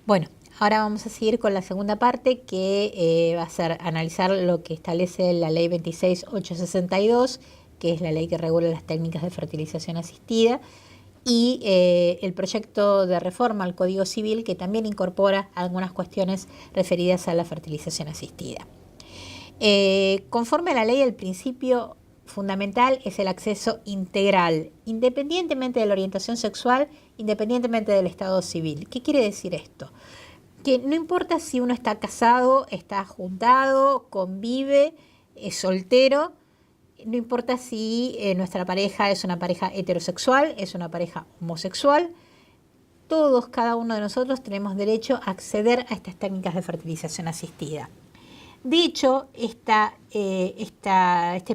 Bueno, ahora vamos a seguir con la segunda parte que va a ser analizar lo que establece la ley 26.862, que es la ley que regula las técnicas de fertilización asistida, y el proyecto de reforma al Código Civil, que también incorpora algunas cuestiones referidas a la fertilización asistida. Conforme a la ley, el principio fundamental es el acceso integral, independientemente de la orientación sexual, independientemente del estado civil. ¿Qué quiere decir esto? Que no importa si uno está casado, está juntado, convive, es soltero, no importa si nuestra pareja es una pareja heterosexual, es una pareja homosexual, todos, cada uno de nosotros tenemos derecho a acceder a estas técnicas de fertilización asistida. De hecho, este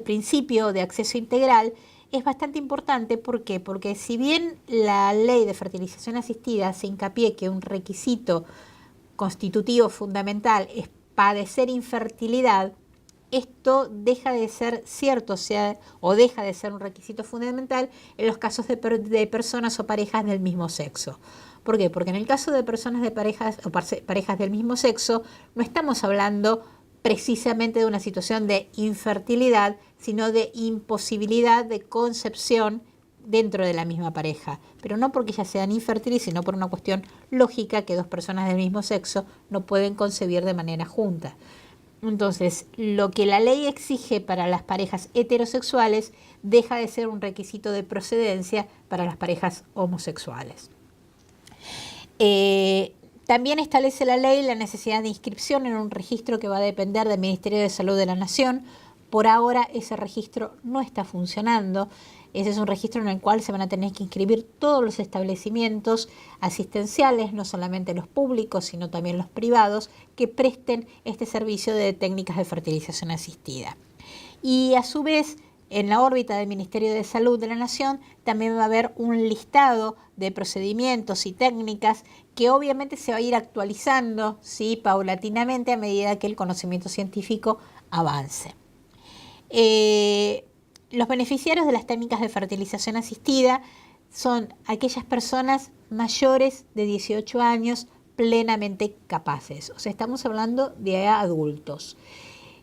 principio de acceso integral es bastante importante. ¿Por qué? Porque si bien la ley de fertilización asistida hace hincapié que un requisito constitutivo fundamental es padecer infertilidad, esto deja de ser cierto, o deja de ser un requisito fundamental en los casos de personas o parejas del mismo sexo. ¿Por qué? Porque en el caso de personas de parejas o parejas del mismo sexo, no estamos hablando precisamente de una situación de infertilidad, sino de imposibilidad de concepción dentro de la misma pareja, pero no porque ya sean infértiles, sino por una cuestión lógica que dos personas del mismo sexo no pueden concebir de manera junta. Entonces, lo que la ley exige para las parejas heterosexuales deja de ser un requisito de procedencia para las parejas homosexuales. También establece la ley la necesidad de inscripción en un registro que va a depender del Ministerio de Salud de la Nación. Por ahora ese registro no está funcionando. Ese es un registro en el cual se van a tener que inscribir todos los establecimientos asistenciales, no solamente los públicos, sino también los privados, que presten este servicio de técnicas de fertilización asistida. Y a su vez, en la órbita del Ministerio de Salud de la Nación también va a haber un listado de procedimientos y técnicas que obviamente se va a ir actualizando, ¿sí?, paulatinamente a medida que el conocimiento científico avance. Los beneficiarios de las técnicas de fertilización asistida son aquellas personas mayores de 18 años plenamente capaces. O sea, estamos hablando de adultos.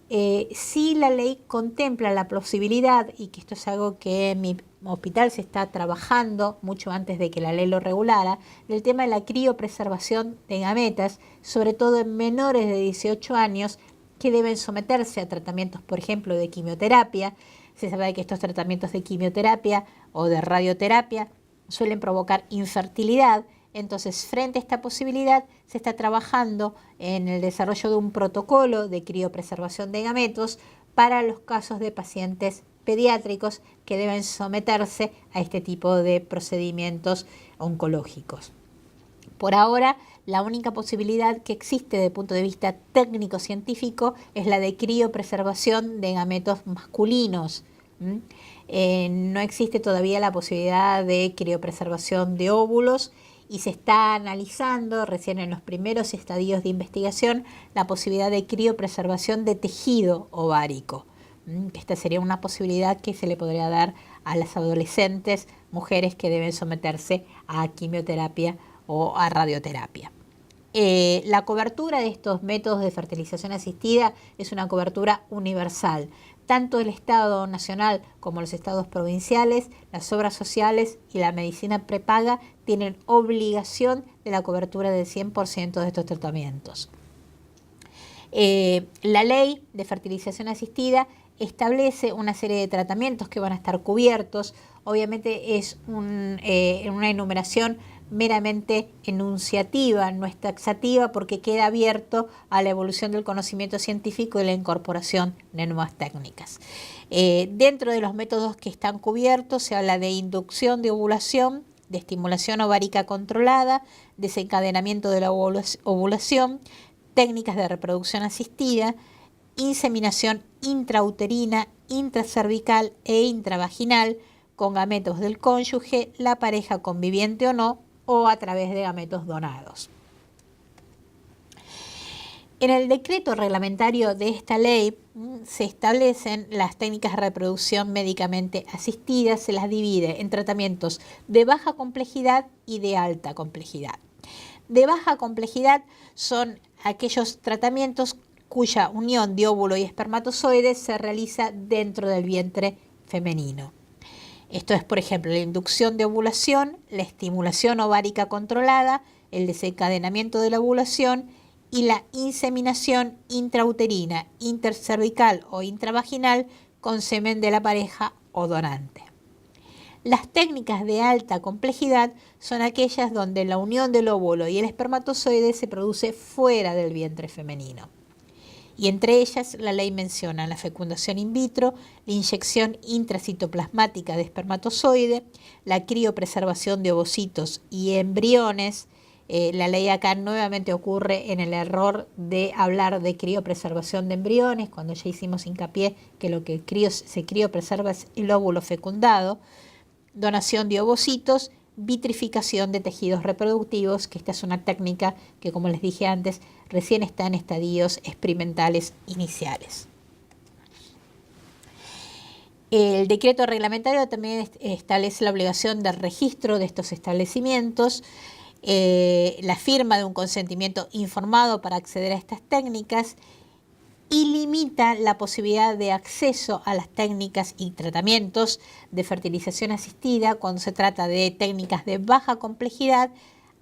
Si la ley contempla la posibilidad, y que esto es algo que en mi hospital se está trabajando mucho antes de que la ley lo regulara, del tema de la criopreservación de gametas, sobre todo en menores de 18 años que deben someterse a tratamientos, por ejemplo, de quimioterapia. Se sabe que estos tratamientos de quimioterapia o de radioterapia suelen provocar infertilidad. Entonces, frente a esta posibilidad, se está trabajando en el desarrollo de un protocolo de criopreservación de gametos para los casos de pacientes pediátricos que deben someterse a este tipo de procedimientos oncológicos. Por ahora, la única posibilidad que existe desde el punto de vista técnico-científico es la de criopreservación de gametos masculinos. No existe todavía la posibilidad de criopreservación de óvulos, y se está analizando recién en los primeros estadios de investigación la posibilidad de criopreservación de tejido ovárico. Esta sería una posibilidad que se le podría dar a las adolescentes mujeres que deben someterse a quimioterapia o a radioterapia. La cobertura de estos métodos de fertilización asistida es una cobertura universal. Tanto el Estado nacional como los estados provinciales, las obras sociales y la medicina prepaga tienen obligación de la cobertura del 100% de estos tratamientos. La ley de fertilización asistida establece una serie de tratamientos que van a estar cubiertos. Obviamente es una enumeración meramente enunciativa, no es taxativa, porque queda abierto a la evolución del conocimiento científico y la incorporación de nuevas técnicas. Dentro de los métodos que están cubiertos se habla de inducción de ovulación, de estimulación ovárica controlada, desencadenamiento de la ovulación, técnicas de reproducción asistida, inseminación intrauterina, intracervical e intravaginal con gametos del cónyuge, la pareja conviviente o no, o a través de gametos donados. En el decreto reglamentario de esta ley se establecen las técnicas de reproducción médicamente asistidas, se las divide en tratamientos de baja complejidad y de alta complejidad. De baja complejidad son aquellos tratamientos cuya unión de óvulo y espermatozoide se realiza dentro del vientre femenino. Esto es, por ejemplo, la inducción de ovulación, la estimulación ovárica controlada, el desencadenamiento de la ovulación y la inseminación intrauterina, intercervical o intravaginal con semen de la pareja o donante. Las técnicas de alta complejidad son aquellas donde la unión del óvulo y el espermatozoide se produce fuera del vientre femenino. Y entre ellas la ley menciona la fecundación in vitro, la inyección intracitoplasmática de espermatozoide, la criopreservación de ovocitos y embriones. La ley acá nuevamente ocurre en el error de hablar de criopreservación de embriones, cuando ya hicimos hincapié que lo que se criopreserva es el óvulo fecundado, donación de ovocitos, vitrificación de tejidos reproductivos, que esta es una técnica que, como les dije antes, recién está en estadios experimentales iniciales. El decreto reglamentario también establece la obligación de registro de estos establecimientos, la firma de un consentimiento informado para acceder a estas técnicas y limita la posibilidad de acceso a las técnicas y tratamientos de fertilización asistida cuando se trata de técnicas de baja complejidad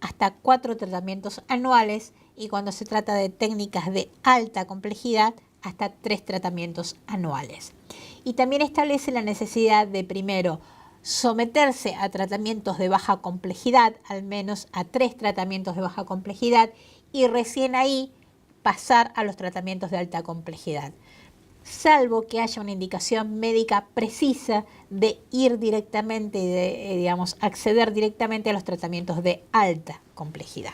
hasta 4 tratamientos anuales y cuando se trata de técnicas de alta complejidad hasta 3 tratamientos anuales. Y también establece la necesidad de primero someterse a tratamientos de baja complejidad, al menos a 3 tratamientos de baja complejidad, y recién ahí pasar a los tratamientos de alta complejidad, salvo que haya una indicación médica precisa de ir directamente, de acceder directamente a los tratamientos de alta complejidad.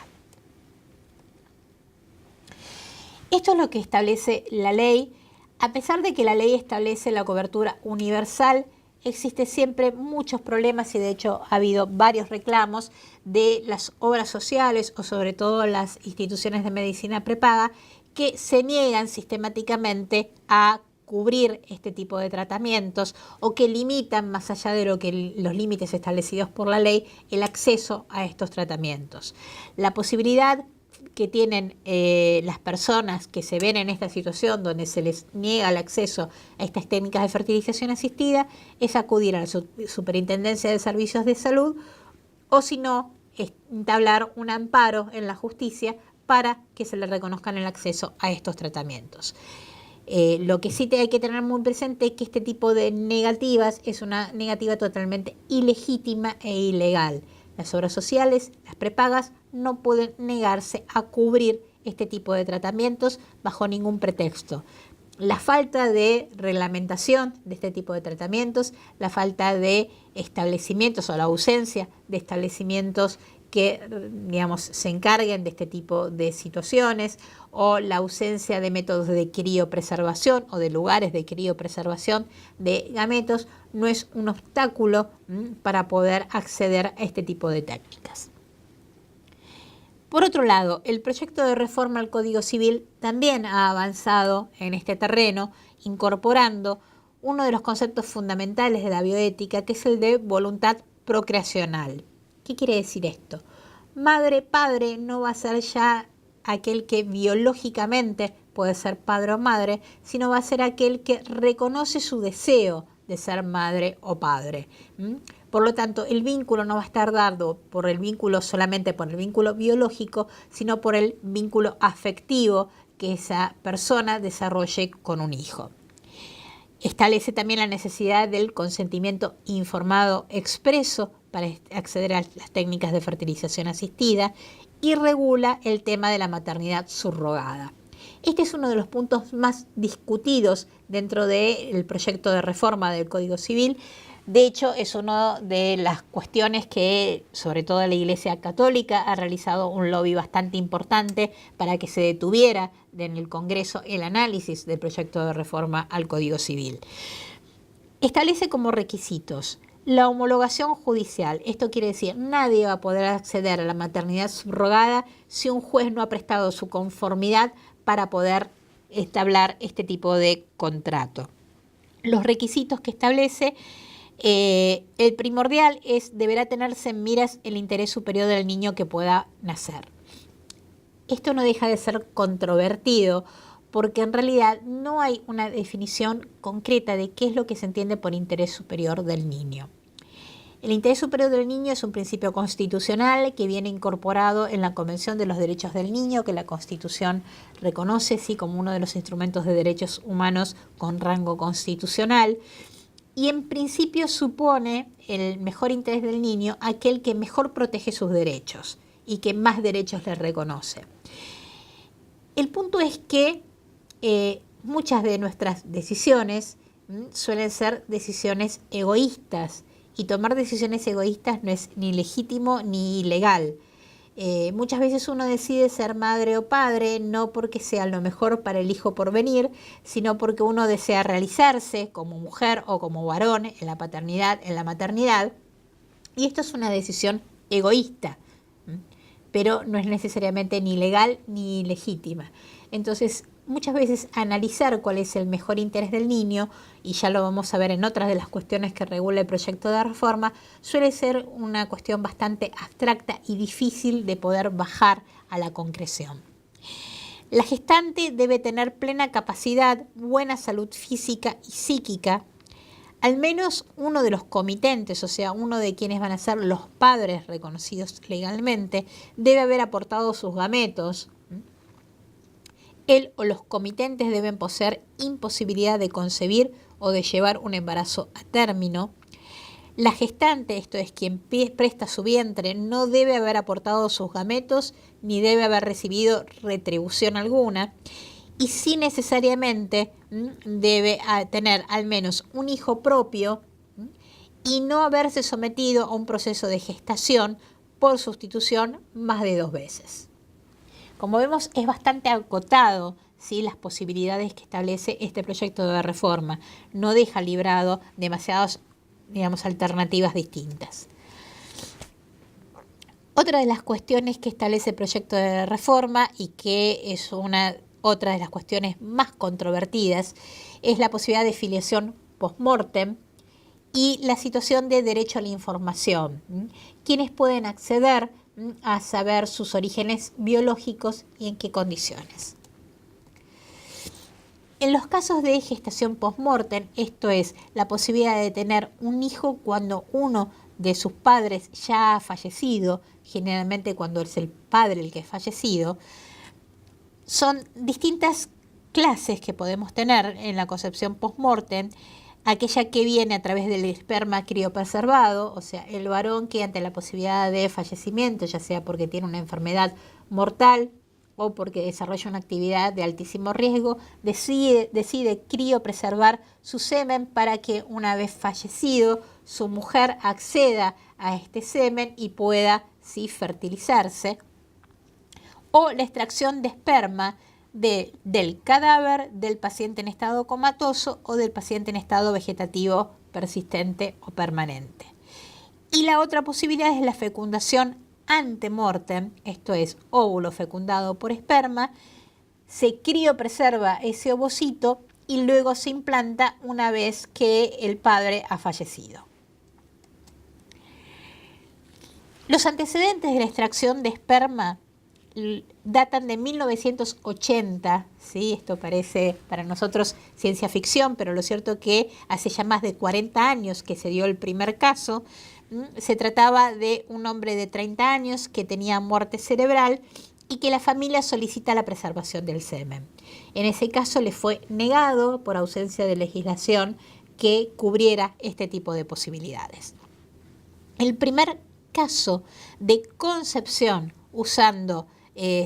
Esto es lo que establece la ley. A pesar de que la ley establece la cobertura universal, existe siempre muchos problemas y de hecho ha habido varios reclamos de las obras sociales o sobre todo las instituciones de medicina prepaga que se niegan sistemáticamente a cubrir este tipo de tratamientos o que limitan, más allá de los límites establecidos por la ley, el acceso a estos tratamientos. La posibilidad que tienen las personas que se ven en esta situación donde se les niega el acceso a estas técnicas de fertilización asistida es acudir a la Superintendencia de Servicios de Salud o si no, entablar un amparo en la justicia para que se les reconozcan el acceso a estos tratamientos. Lo que sí hay que tener muy presente es que este tipo de negativas es una negativa totalmente ilegítima e ilegal. Las obras sociales, las prepagas, no pueden negarse a cubrir este tipo de tratamientos bajo ningún pretexto. La falta de reglamentación de este tipo de tratamientos, la falta de establecimientos o la ausencia de establecimientos que, se encarguen de este tipo de situaciones o la ausencia de métodos de criopreservación o de lugares de criopreservación de gametos no es un obstáculo para poder acceder a este tipo de técnicas. Por otro lado, el proyecto de reforma al Código Civil también ha avanzado en este terreno, incorporando uno de los conceptos fundamentales de la bioética, que es el de voluntad procreacional. ¿Qué quiere decir esto? Madre, padre no va a ser ya aquel que biológicamente puede ser padre o madre, sino va a ser aquel que reconoce su deseo de ser madre o padre. Por lo tanto, el vínculo no va a estar dado solamente por el vínculo biológico, sino por el vínculo afectivo que esa persona desarrolle con un hijo. Establece también la necesidad del consentimiento informado expreso para acceder a las técnicas de fertilización asistida y regula el tema de la maternidad subrogada. Este es uno de los puntos más discutidos dentro del proyecto de reforma del Código Civil. De hecho, es una de las cuestiones que, sobre todo la Iglesia Católica, ha realizado un lobby bastante importante para que se detuviera en el Congreso el análisis del proyecto de reforma al Código Civil. Establece como requisitos la homologación judicial. Esto quiere decir, nadie va a poder acceder a la maternidad subrogada si un juez no ha prestado su conformidad para poder establecer este tipo de contrato. Los requisitos que establece, el primordial deberá tenerse en miras el interés superior del niño que pueda nacer. esto no deja de ser controvertido porque en realidad no hay una definición concreta de qué es lo que se entiende por interés superior del niño. El interés superior del niño es un principio constitucional que viene incorporado en la Convención de los Derechos del Niño, que la Constitución reconoce sí, como uno de los instrumentos de derechos humanos con rango constitucional. Y en principio supone el mejor interés del niño aquel que mejor protege sus derechos y que más derechos le reconoce. El punto es que muchas de nuestras decisiones suelen ser decisiones egoístas, y tomar decisiones egoístas no es ni legítimo ni legal. Muchas veces uno decide ser madre o padre no porque sea lo mejor para el hijo por venir, sino porque uno desea realizarse como mujer o como varón en la paternidad, en la maternidad, y esto es una decisión egoísta, pero no es necesariamente ni legal ni legítima. Entonces, muchas veces analizar cuál es el mejor interés del niño, y ya lo vamos a ver en otras de las cuestiones que regula el proyecto de reforma, suele ser una cuestión bastante abstracta y difícil de poder bajar a la concreción. La gestante debe tener plena capacidad, buena salud física y psíquica. Al menos uno de los comitentes, o sea, uno de quienes van a ser los padres reconocidos legalmente, debe haber aportado sus gametos. Él o los comitentes deben poseer imposibilidad de concebir o de llevar un embarazo a término. La gestante, esto es quien presta su vientre, no debe haber aportado sus gametos ni debe haber recibido retribución alguna. Y sí necesariamente debe tener al menos un hijo propio y no haberse sometido a un proceso de gestación por sustitución más de 2 veces. Como vemos, es bastante acotado, ¿sí?, las posibilidades que establece este proyecto de reforma. No deja librado demasiadas, alternativas distintas. Otra de las cuestiones que establece el proyecto de reforma y que es otra de las cuestiones más controvertidas es la posibilidad de filiación post-mortem y la situación de derecho a la información. ¿Quiénes pueden acceder a saber sus orígenes biológicos y en qué condiciones? En los casos de gestación post-mortem, esto es, la posibilidad de tener un hijo cuando uno de sus padres ya ha fallecido, generalmente cuando es el padre el que es fallecido, son distintas clases que podemos tener en la concepción post-mortem. Aquella que viene a través del esperma criopreservado, o sea, el varón que ante la posibilidad de fallecimiento, ya sea porque tiene una enfermedad mortal o porque desarrolla una actividad de altísimo riesgo, decide criopreservar su semen para que una vez fallecido su mujer acceda a este semen y pueda sí fertilizarse. O la extracción de esperma del cadáver del paciente en estado comatoso o del paciente en estado vegetativo persistente o permanente. Y la otra posibilidad es la fecundación ante-mortem, esto es, óvulo fecundado por esperma, se criopreserva ese ovocito y luego se implanta una vez que el padre ha fallecido. Los antecedentes de la extracción de esperma datan de 1980, ¿sí? Esto parece para nosotros ciencia ficción, pero lo cierto es que hace ya más de 40 años que se dio el primer caso. Se trataba de un hombre de 30 años que tenía muerte cerebral y que la familia solicita la preservación del semen. En ese caso le fue negado por ausencia de legislación que cubriera este tipo de posibilidades. El primer caso de concepción usando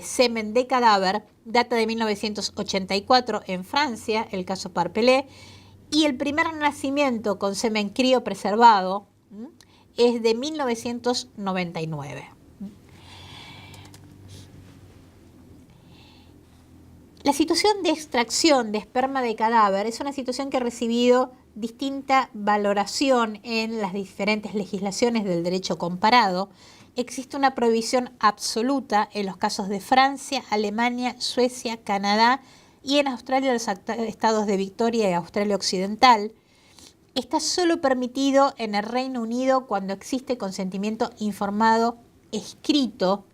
semen de cadáver data de 1984 en Francia, el caso Parpelé, y el primer nacimiento con semen criopreservado es de 1999. La situación de extracción de esperma de cadáver es una situación que ha recibido distinta valoración en las diferentes legislaciones del derecho comparado. Existe una prohibición absoluta en los casos de Francia, Alemania, Suecia, Canadá y en Australia los estados de Victoria y Australia Occidental. Está solo permitido en el Reino Unido cuando existe consentimiento informado escrito,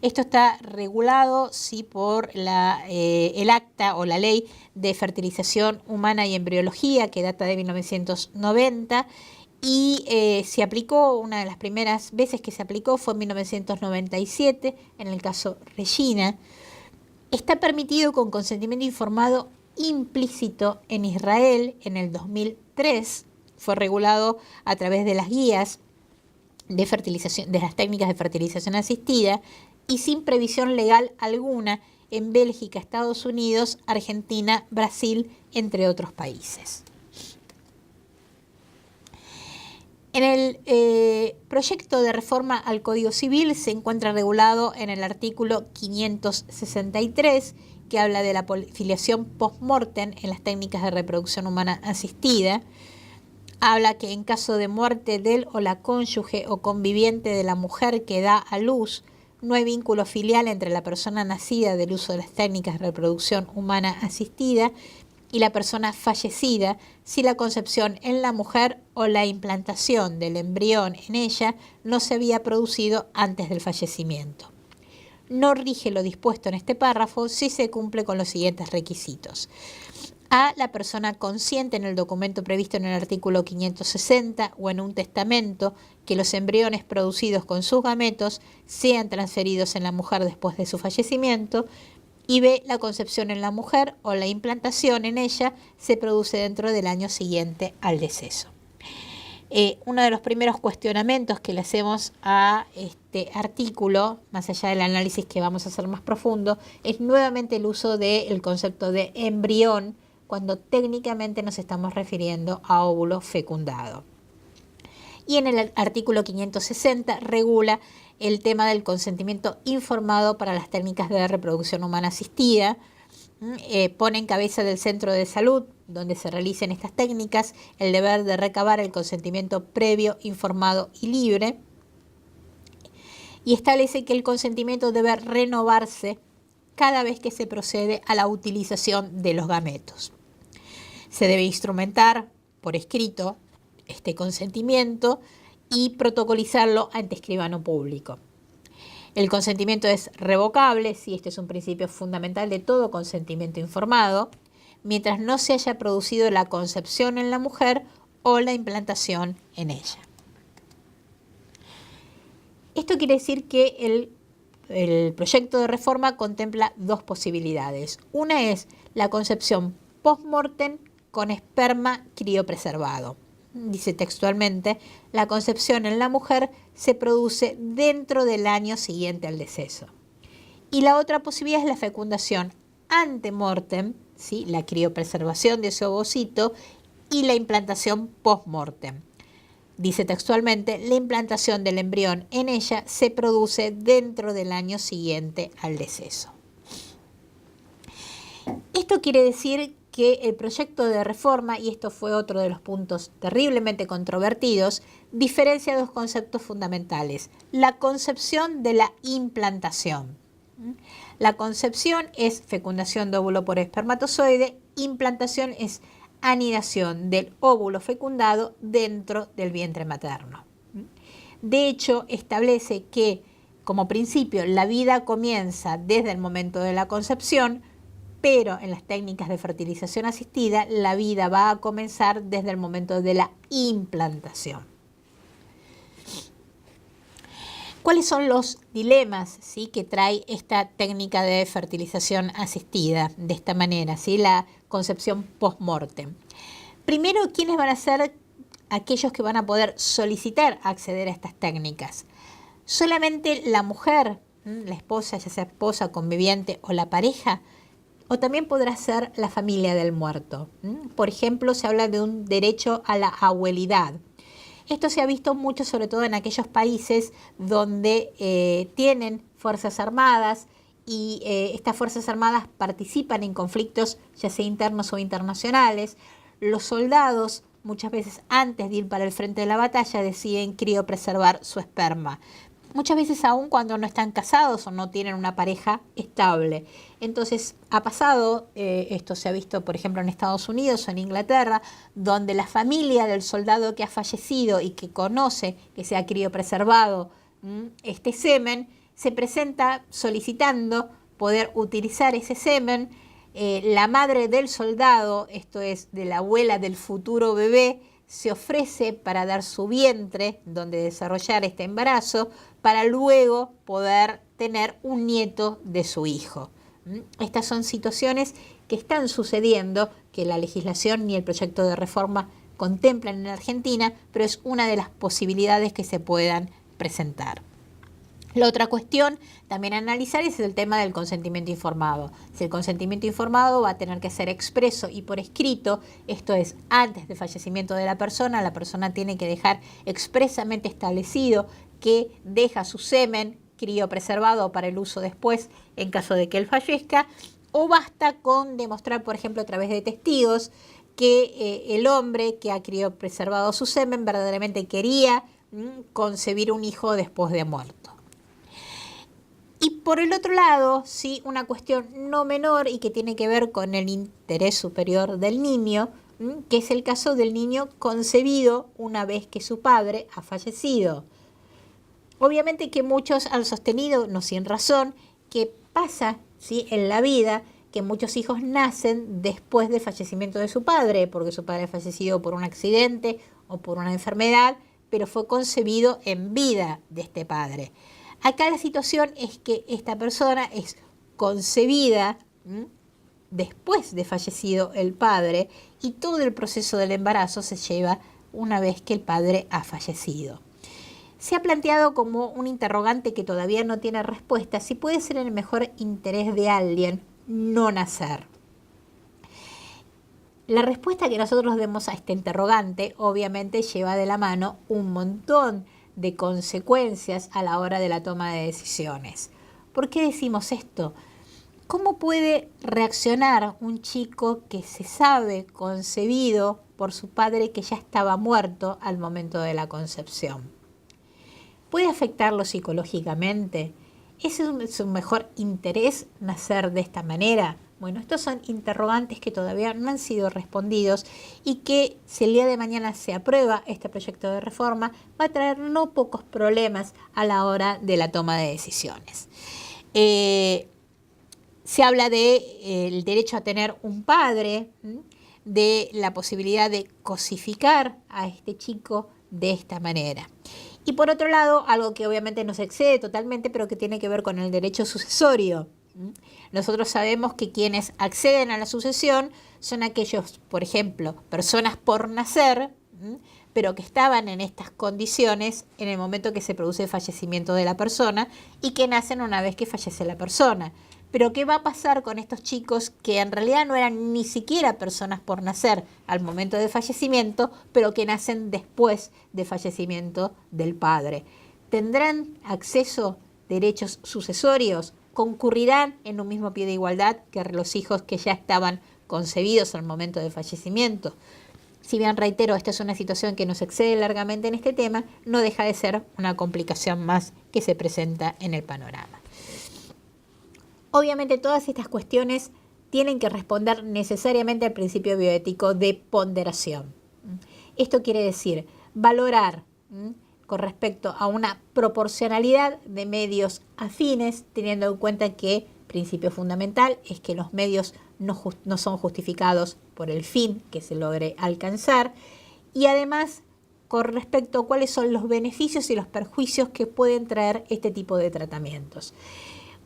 Esto está regulado sí, por el acta o la ley de fertilización humana y embriología, que data de 1990, y se aplicó, una de las primeras veces que se aplicó fue en 1997, en el caso Regina. Está permitido con consentimiento informado implícito en Israel en el 2003. Fue regulado a través de las guías de fertilización, de las técnicas de fertilización asistida, y sin previsión legal alguna en Bélgica, Estados Unidos, Argentina, Brasil, entre otros países. En el proyecto de reforma al Código Civil se encuentra regulado en el artículo 563, que habla de la filiación post-mortem en las técnicas de reproducción humana asistida. Habla que en caso de muerte del o la cónyuge o conviviente de la mujer que da a luz, no hay vínculo filial entre la persona nacida del uso de las técnicas de reproducción humana asistida y la persona fallecida si la concepción en la mujer o la implantación del embrión en ella no se había producido antes del fallecimiento. No rige lo dispuesto en este párrafo si se cumple con los siguientes requisitos. A, la persona consciente en el documento previsto en el artículo 560 o en un testamento que los embriones producidos con sus gametos sean transferidos en la mujer después de su fallecimiento. Y B, la concepción en la mujer o la implantación en ella se produce dentro del año siguiente al deceso. Uno de los primeros cuestionamientos que le hacemos a este artículo, más allá del análisis que vamos a hacer más profundo, es nuevamente el uso del concepto de embrión, cuando técnicamente nos estamos refiriendo a óvulo fecundado. Y en el artículo 560 regula el tema del consentimiento informado para las técnicas de reproducción humana asistida. Pone en cabeza del centro de salud donde se realicen estas técnicas el deber de recabar el consentimiento previo, informado y libre. Y establece que el consentimiento debe renovarse cada vez que se procede a la utilización de los gametos. Se debe instrumentar por escrito este consentimiento y protocolizarlo ante escribano público. El consentimiento es revocable, sí, este es un principio fundamental de todo consentimiento informado, mientras no se haya producido la concepción en la mujer o la implantación en ella. Esto quiere decir que el proyecto de reforma contempla dos posibilidades. Una es la concepción post-mortem con esperma criopreservado. Dice textualmente, la concepción en la mujer se produce dentro del año siguiente al deceso. Y la otra posibilidad es la fecundación ante-mortem, ¿sí? La criopreservación de ese ovocito y la implantación post-mortem. Dice textualmente, la implantación del embrión en ella se produce dentro del año siguiente al deceso. Esto quiere decir que el proyecto de reforma, y esto fue otro de los puntos terriblemente controvertidos, diferencia dos conceptos fundamentales. La concepción de la implantación. La concepción es fecundación de óvulo por espermatozoide, implantación es anidación del óvulo fecundado dentro del vientre materno. De hecho, establece que, como principio, la vida comienza desde el momento de la concepción, pero en las técnicas de fertilización asistida la vida va a comenzar desde el momento de la implantación. ¿Cuáles son los dilemas, ¿sí?, que trae esta técnica de fertilización asistida de esta manera, ¿sí?, la concepción post-mortem? Primero, ¿quiénes van a ser aquellos que van a poder solicitar acceder a estas técnicas? ¿Solamente la mujer, la esposa, ya sea esposa, conviviente o la pareja? O también podrá ser la familia del muerto. Por ejemplo, se habla de un derecho a la abuelidad. Esto se ha visto mucho, sobre todo en aquellos países donde tienen fuerzas armadas y estas fuerzas armadas participan en conflictos, ya sea internos o internacionales. Los soldados, muchas veces antes de ir para el frente de la batalla, deciden criopreservar su esperma. Muchas veces aún cuando no están casados o no tienen una pareja estable. Entonces ha pasado, esto se ha visto por ejemplo en Estados Unidos o en Inglaterra, donde la familia del soldado que ha fallecido y que conoce que se ha criopreservado este semen, se presenta solicitando poder utilizar ese semen. La madre del soldado, esto es, de la abuela del futuro bebé, se ofrece para dar su vientre donde desarrollar este embarazo para luego poder tener un nieto de su hijo. Estas son situaciones que están sucediendo, que la legislación ni el proyecto de reforma contemplan en Argentina, pero es una de las posibilidades que se puedan presentar. La otra cuestión también a analizar es el tema del consentimiento informado. Si el consentimiento informado va a tener que ser expreso y por escrito, esto es, antes del fallecimiento de la persona tiene que dejar expresamente establecido que deja su semen criopreservado para el uso después en caso de que él fallezca, o basta con demostrar, por ejemplo, a través de testigos, que el hombre que ha criopreservado su semen verdaderamente quería concebir un hijo después de muerto. Y por el otro lado, sí, una cuestión no menor y que tiene que ver con el interés superior del niño, que es el caso del niño concebido una vez que su padre ha fallecido. Obviamente que muchos han sostenido, no sin razón, que pasa, ¿sí?, en la vida que muchos hijos nacen después del fallecimiento de su padre, porque su padre ha fallecido por un accidente o por una enfermedad, pero fue concebido en vida de este padre. Acá la situación es que esta persona es concebida después de fallecido el padre y todo el proceso del embarazo se lleva una vez que el padre ha fallecido. Se ha planteado como un interrogante que todavía no tiene respuesta, si puede ser en el mejor interés de alguien no nacer. La respuesta que nosotros demos a este interrogante obviamente lleva de la mano un montón de consecuencias a la hora de la toma de decisiones. ¿Por qué decimos esto? ¿Cómo puede reaccionar un chico que se sabe concebido por su padre que ya estaba muerto al momento de la concepción? ¿Puede afectarlo psicológicamente? ¿Es su mejor interés nacer de esta manera? Bueno, estos son interrogantes que todavía no han sido respondidos y que si el día de mañana se aprueba este proyecto de reforma va a traer no pocos problemas a la hora de la toma de decisiones. Se habla del derecho a tener un padre, de la posibilidad de cosificar a este chico de esta manera. Y por otro lado, algo que obviamente no se excede totalmente, pero que tiene que ver con el derecho sucesorio. Nosotros sabemos que quienes acceden a la sucesión son aquellos, por ejemplo, personas por nacer, pero que estaban en estas condiciones en el momento que se produce el fallecimiento de la persona y que nacen una vez que fallece la persona. Pero ¿qué va a pasar con estos chicos que en realidad no eran ni siquiera personas por nacer al momento del fallecimiento, pero que nacen después del fallecimiento del padre? ¿Tendrán acceso a derechos sucesorios? ¿Concurrirán en un mismo pie de igualdad que los hijos que ya estaban concebidos al momento del fallecimiento? Si bien reitero, esta es una situación que nos excede largamente en este tema, no deja de ser una complicación más que se presenta en el panorama. Obviamente todas estas cuestiones tienen que responder necesariamente al principio bioético de ponderación. Esto quiere decir valorar con respecto a una proporcionalidad de medios afines, teniendo en cuenta que principio fundamental es que los medios no son justificados por el fin que se logre alcanzar, y además con respecto a cuáles son los beneficios y los perjuicios que pueden traer este tipo de tratamientos.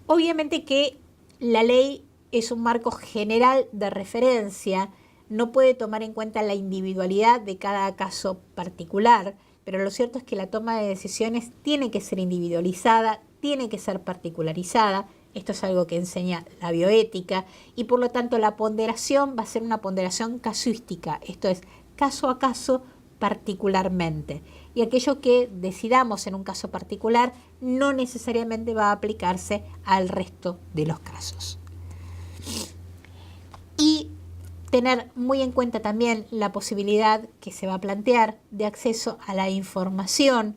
Obviamente que la ley es un marco general de referencia, no puede tomar en cuenta la individualidad de cada caso particular, pero lo cierto es que la toma de decisiones tiene que ser individualizada, tiene que ser particularizada. Esto es algo que enseña la bioética y por lo tanto la ponderación va a ser una ponderación casuística, esto es caso a caso particularmente. Y aquello que decidamos en un caso particular no necesariamente va a aplicarse al resto de los casos. Y tener muy en cuenta también la posibilidad que se va a plantear de acceso a la información,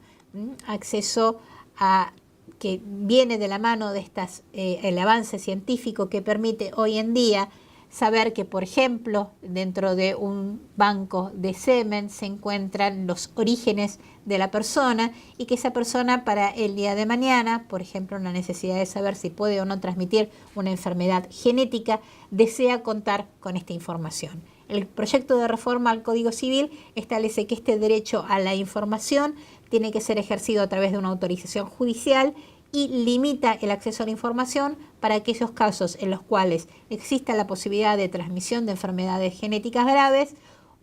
acceso a que viene de la mano de el avance científico que permite hoy en día saber que, por ejemplo, dentro de un banco de semen se encuentran los orígenes de la persona y que esa persona para el día de mañana, por ejemplo, la necesidad de saber si puede o no transmitir una enfermedad genética, desea contar con esta información. El proyecto de reforma al Código Civil establece que este derecho a la información tiene que ser ejercido a través de una autorización judicial y limita el acceso a la información para aquellos casos en los cuales exista la posibilidad de transmisión de enfermedades genéticas graves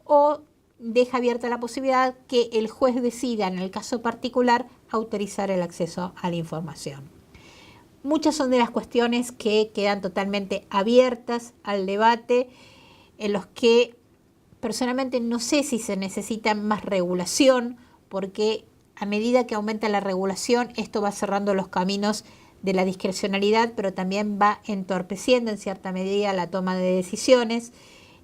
o deja abierta la posibilidad que el juez decida en el caso particular autorizar el acceso a la información. Muchas son de las cuestiones que quedan totalmente abiertas al debate, en los que personalmente no sé si se necesita más regulación, porque a medida que aumenta la regulación, esto va cerrando los caminos de la discrecionalidad, pero también va entorpeciendo en cierta medida la toma de decisiones.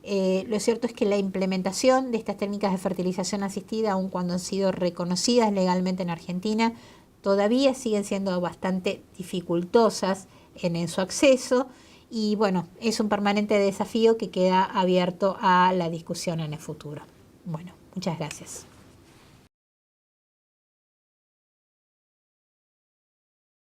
Lo cierto es que la implementación de estas técnicas de fertilización asistida, aun cuando han sido reconocidas legalmente en Argentina, todavía siguen siendo bastante dificultosas en su acceso. Y bueno, es un permanente desafío que queda abierto a la discusión en el futuro. Bueno, muchas gracias.